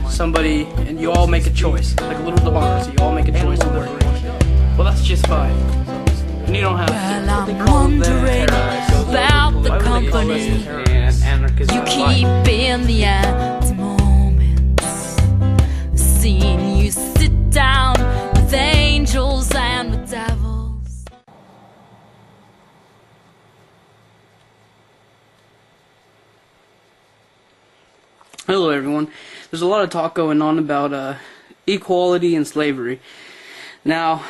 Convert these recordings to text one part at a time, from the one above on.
somebody, and you all make a choice, like a little democracy. You all make a choice of where you want. Well, that's just fine, and you don't have to. Well, I'm wondering about the company you keep in the empty moments. Seeing you sit down with angels and with devils. Hello everyone. There's a lot of talk going on about equality and slavery. Now,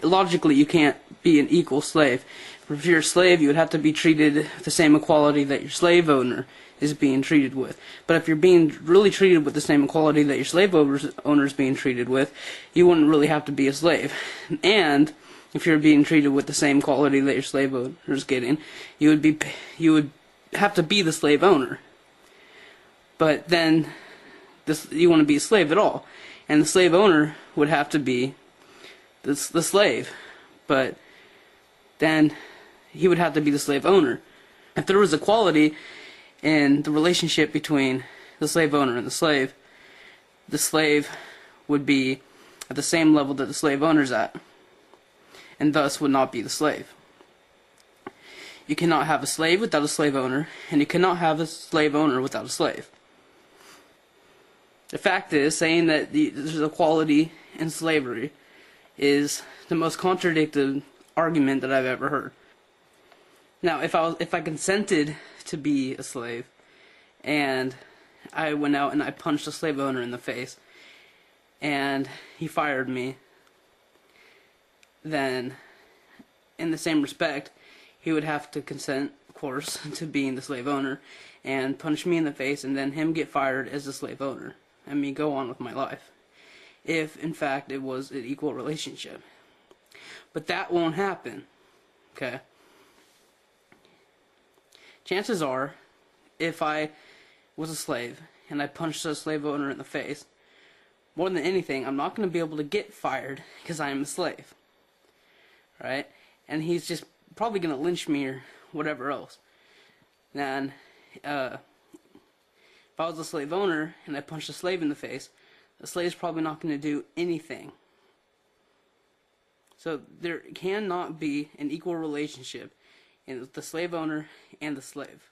logically you can't be an equal slave. If you're a slave, you would have to be treated with the same equality that your slave owner is being treated with. But if you're being really treated with the same equality that your slave owner is being treated with, you wouldn't really have to be a slave. And if you're being treated with the same quality that your slave owner is getting, you would have to be the slave owner. But then you want to be a slave at all, and the slave owner would have to be the slave, but then he would have to be the slave owner. If there was equality in the relationship between the slave owner and the slave would be at the same level that the slave owner's at, and thus would not be the slave. You cannot have a slave without a slave owner, and you cannot have a slave owner without a slave. The fact is, saying that there's equality in slavery is the most contradicted argument that I've ever heard. Now, if I consented to be a slave, and I went out and I punched a slave owner in the face, and he fired me, then, in the same respect, he would have to consent, of course, to being the slave owner, and punch me in the face, and then him get fired as the slave owner, and me go on with my life, if in fact it was an equal relationship. But that won't happen, okay? Chances are, if I was a slave and I punched a slave owner in the face, more than anything, I'm not going to be able to get fired because I am a slave, right? And he's just probably going to lynch me or whatever else. And if I was a slave owner and I punched a slave in the face, the slave's probably not going to do anything. So there cannot be an equal relationship in the slave owner and the slave.